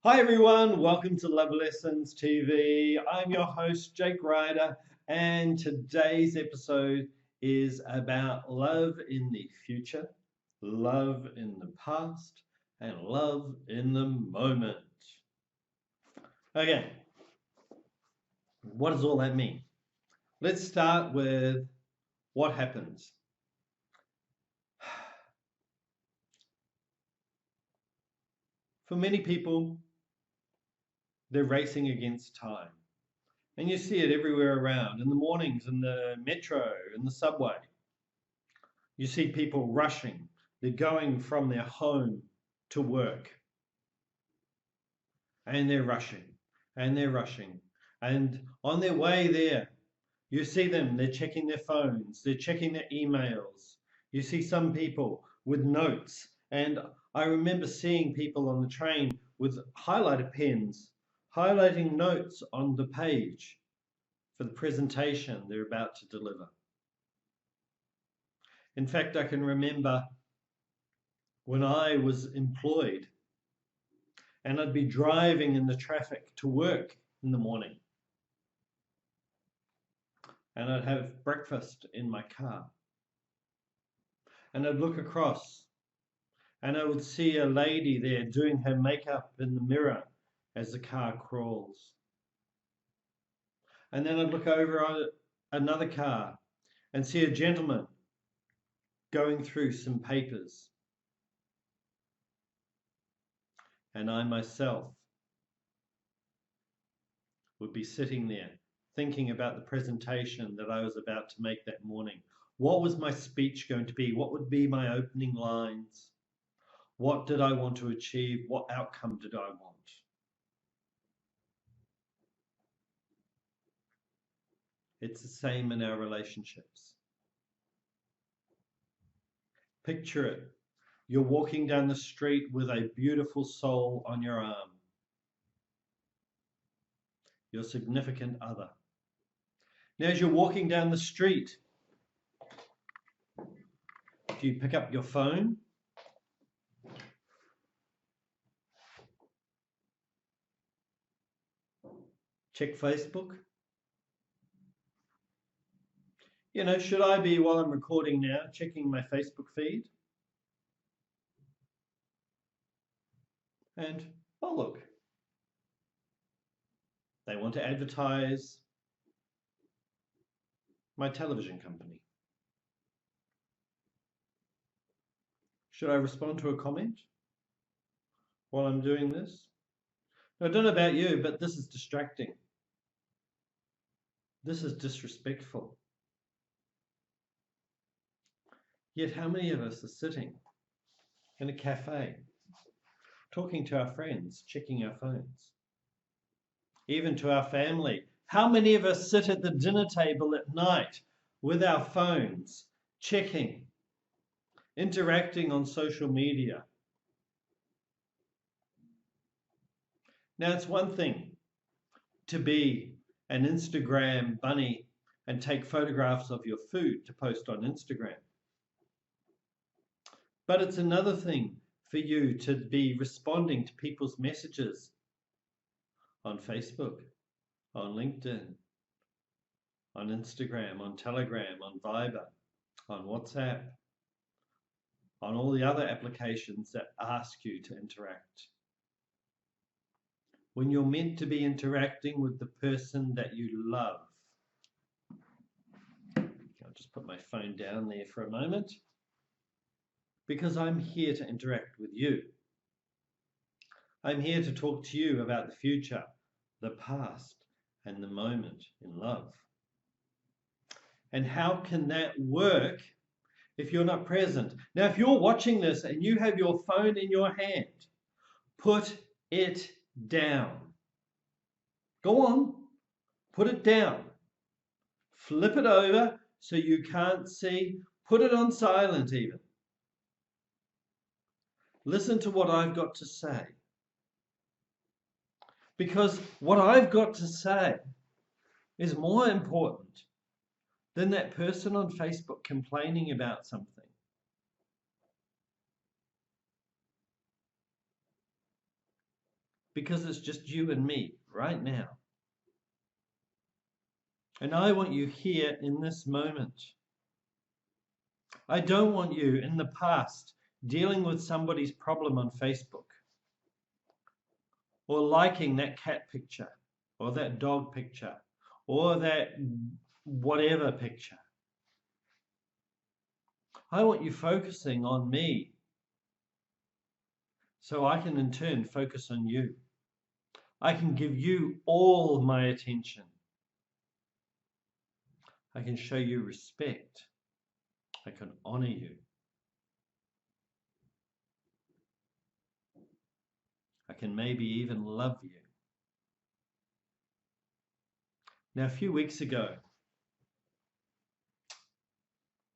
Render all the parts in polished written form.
Hi everyone, welcome to Love Lessons TV. I'm your host Jayc Ryder, and today's episode is about love in the future, love in the past, and love in the moment. Okay, what does all that mean? Let's start with what happens. For many people, they're racing against time. And you see it everywhere around, in the mornings, in the metro, in the subway. You see people rushing. They're going from their home to work. And they're rushing. And they're rushing. And on their way there, you see them. They're checking their phones. They're checking their emails. You see some people with notes. And I remember seeing people on the train with highlighter pens, highlighting notes on the page for the presentation they're about to deliver. In fact, I can remember when I was employed and I'd be driving in the traffic to work in the morning, and I'd have breakfast in my car, and I'd look across and I would see a lady there doing her makeup in the mirror as the car crawls. And then I'd look over on another car and see a gentleman going through some papers. And I myself would be sitting there thinking about the presentation that I was about to make that morning. What was my speech going to be? What would be my opening lines? What did I want to achieve? What outcome did I want? It's the same in our relationships. Picture it. You're walking down the street with a beautiful soul on your arm, your significant other. Now, as you're walking down the street, do you pick up your phone? Check Facebook? You know, should I be, while I'm recording now, checking my Facebook feed? And, oh look, they want to advertise my television company. Should I respond to a comment while I'm doing this? I don't know about you, but this is distracting. This is disrespectful. Yet how many of us are sitting in a cafe, talking to our friends, checking our phones, even to our family? How many of us sit at the dinner table at night with our phones, checking, interacting on social media? Now, it's one thing to be an Instagram bunny and take photographs of your food to post on Instagram. But it's another thing for you to be responding to people's messages on Facebook, on LinkedIn, on Instagram, on Telegram, on Viber, on WhatsApp, on all the other applications that ask you to interact. When you're meant to be interacting with the person that you love. I'll just put my phone down there for a moment, because I'm here to interact with you. I'm here to talk to you about the future, the past, and the moment in love. And how can that work if you're not present? Now, if you're watching this and you have your phone in your hand, put it down. Go on, put it down. Flip it over so you can't see. Put it on silent even. Listen to what I've got to say. Because what I've got to say is more important than that person on Facebook complaining about something. because it's just you and me right now. And I want you here in this moment. I don't want you in the past dealing with somebody's problem on Facebook, or liking that cat picture, or that dog picture, or that whatever picture. I want you focusing on me so I can in turn focus on you. I can give you all my attention. I can show you respect. I can honor you. I can maybe even love you. Now, a few weeks ago,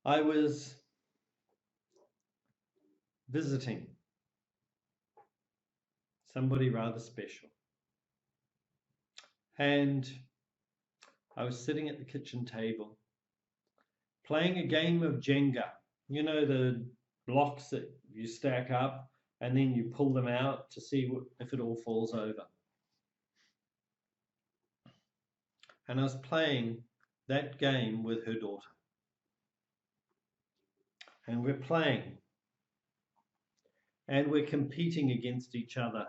I was visiting somebody rather special. And I was sitting at the kitchen table playing a game of Jenga. You know, the blocks that you stack up and then you pull them out to see if it all falls over. And I was playing that game with her daughter. And we're playing. And we're competing against each other.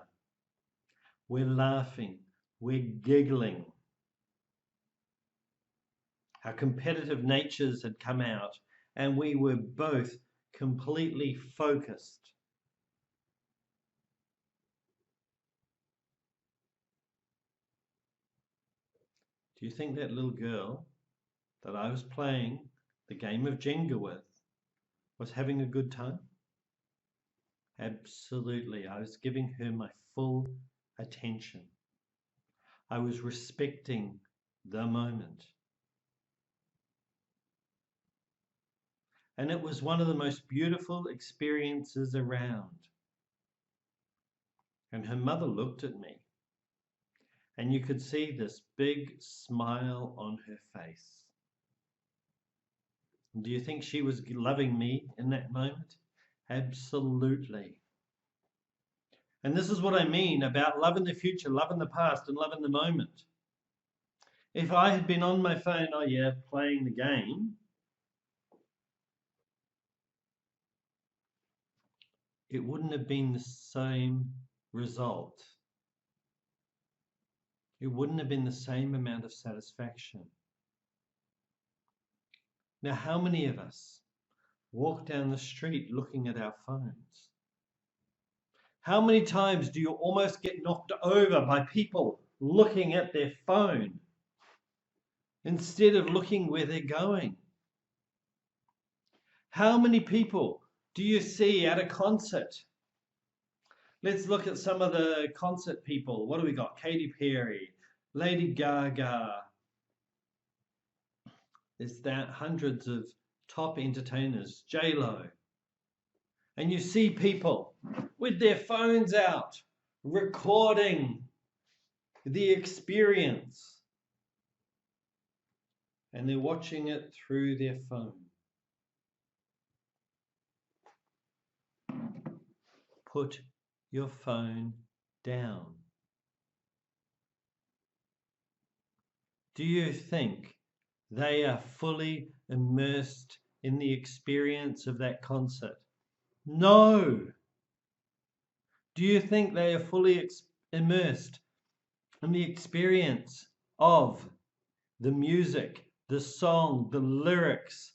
We're laughing. We're giggling. Our competitive natures had come out, and we were both completely focused. Do you think that little girl that I was playing the game of Jenga with was having a good time? Absolutely. I was giving her my full attention. I was respecting the moment. And it was one of the most beautiful experiences around. And her mother looked at me, and you could see this big smile on her face. Do you think she was loving me in that moment? Absolutely. And this is what I mean about loving the future, loving the past, and loving the moment. If I had been on my phone, oh yeah, playing the game, it wouldn't have been the same result. It wouldn't have been the same amount of satisfaction. Now, how many of us walk down the street looking at our phones? How many times do you almost get knocked over by people looking at their phone instead of looking where they're going? How many people do you see at a concert? Let's look at some of the concert people. What do we got? Katy Perry, Lady Gaga. There's that hundreds of top entertainers, J-Lo. And you see people with their phones out, recording the experience. And they're watching it through their phone. Put your phone down. Do you think they are fully immersed in the experience of that concert? No. Do you think they are fully immersed in the experience of the music, the song, the lyrics?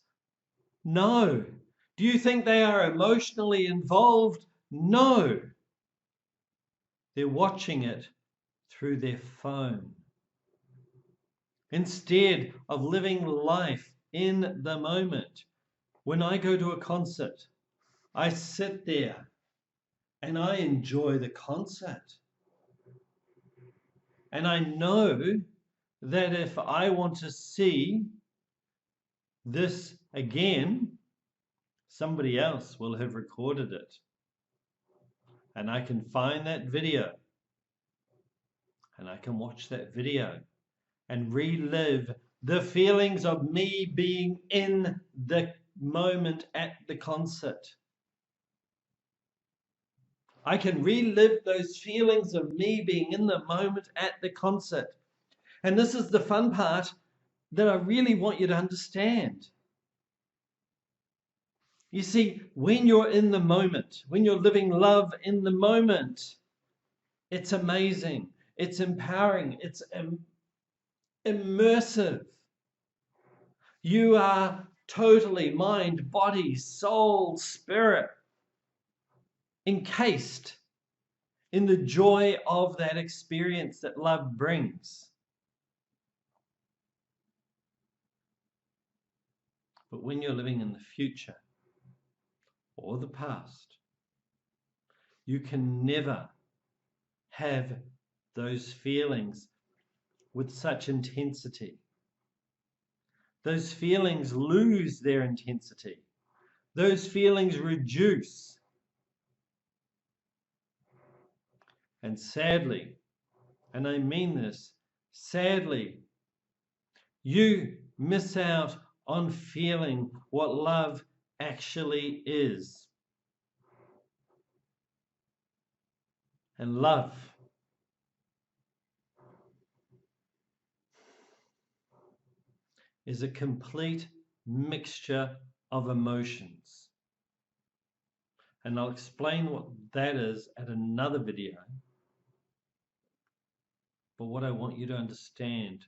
No. Do you think they are emotionally involved? No. They're watching it through their phone. Instead of living life in the moment. When I go to a concert, I sit there and I enjoy the concert. And I know that if I want to see this again, somebody else will have recorded it. And I can find that video. And I can watch that video and relive the feelings of me being in the moment at the concert. I can relive those feelings of me being in the moment at the concert. And this is the fun part that I really want you to understand. You see, when you're in the moment, when you're living love in the moment, it's amazing, it's empowering, it's immersive. You are totally mind, body, soul, spirit encased in the joy of that experience that love brings. But when you're living in the future or the past, you can never have those feelings with such intensity. Those feelings lose their intensity. Those feelings reduce. And sadly, and I mean this, sadly, you miss out on feeling what love actually is. And love is a complete mixture of emotions. And I'll explain what that is at another video. But what I want you to understand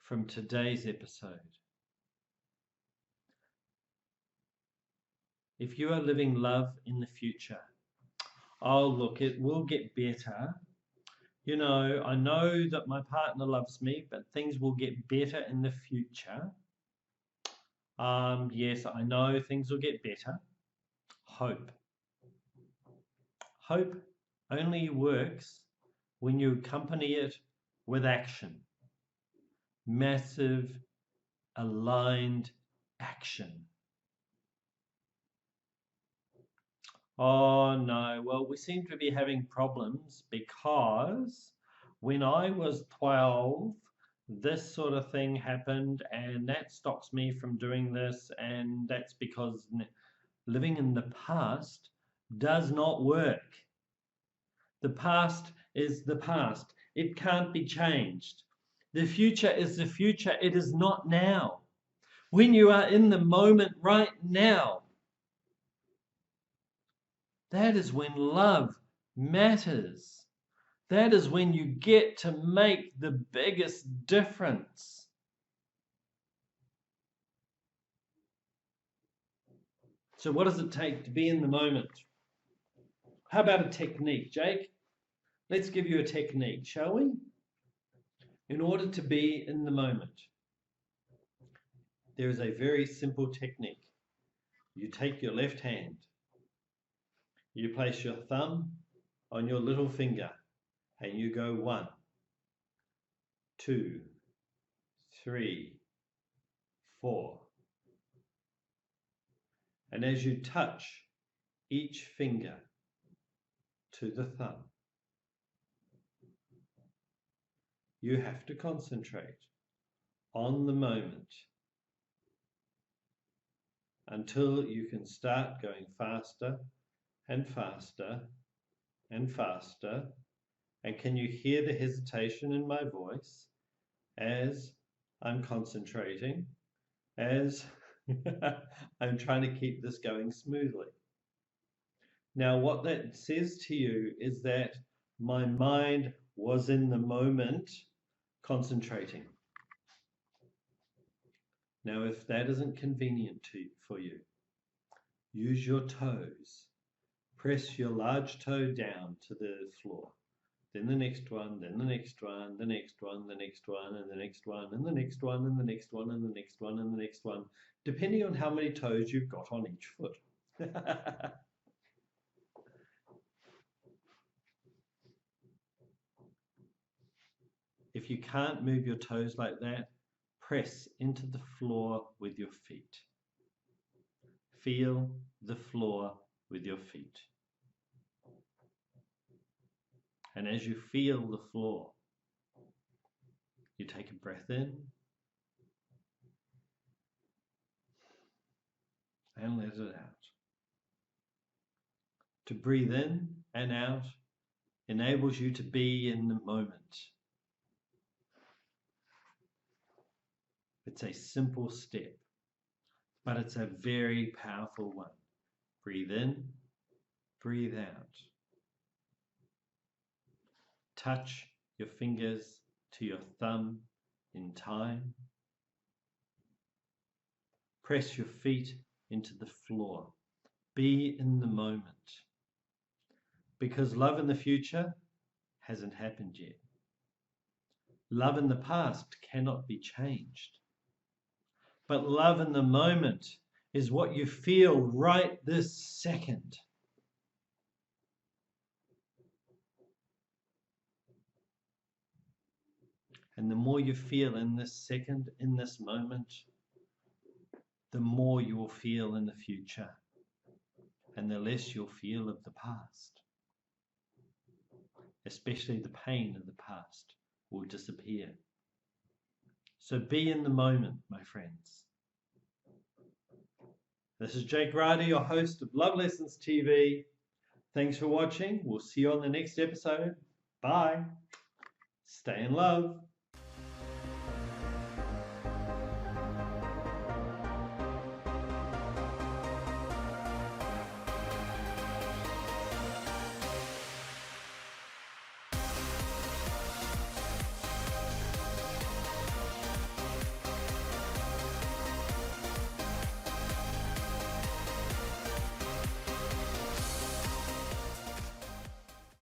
from today's episode, if you are living love in the future, oh look, it will get better. You know, I know that my partner loves me, but things will get better in the future. Yes, I know things will get better. Hope. Hope only works when you accompany it with action. Massive, aligned action. Oh no, well, we seem to be having problems because when I was 12, this sort of thing happened, and that stops me from doing this, and that's because living in the past does not work. The past is the past. It can't be changed. The future is the future. It is not now. When you are in the moment right now, that is when love matters. That is when you get to make the biggest difference. So what does it take to be in the moment? How about a technique, Jake? Let's give you a technique, shall we? In order to be in the moment, there is a very simple technique. You take your left hand, you place your thumb on your little finger, and you go 1, 2, 3, 4. And as you touch each finger to the thumb, you have to concentrate on the moment until you can start going faster and faster and faster. And can you hear the hesitation in my voice as I'm concentrating, as I'm trying to keep this going smoothly? Now, what that says to you is that my mind was in the moment concentrating. Now, if that isn't convenient for you, use your toes. Press your large toe down to the floor. Then the next one, then the next one, the next one, the next one, and the next one, and the next one, and the next one, and the next one, and the next one, depending on how many toes you've got on each foot. If you can't move your toes like that, press into the floor with your feet. Feel the floor with your feet. And as you feel the floor, you take a breath in and let it out. To breathe in, and out enables you to be in the moment. It's a simple step, but it's a very powerful one. Breathe in, breathe out. Touch your fingers to your thumb in time. Press your feet into the floor. Be in the moment. Because love in the future hasn't happened yet. Love in the past cannot be changed. But love in the moment is what you feel right this second. And the more you feel in this second, in this moment, the more you will feel in the future, and the less you'll feel of the past. Especially the pain of the past will disappear. So be in the moment, my friends. This is Jayc Ryder, your host of Love Lessons TV. Thanks for watching. We'll see you on the next episode. Bye. Stay in love.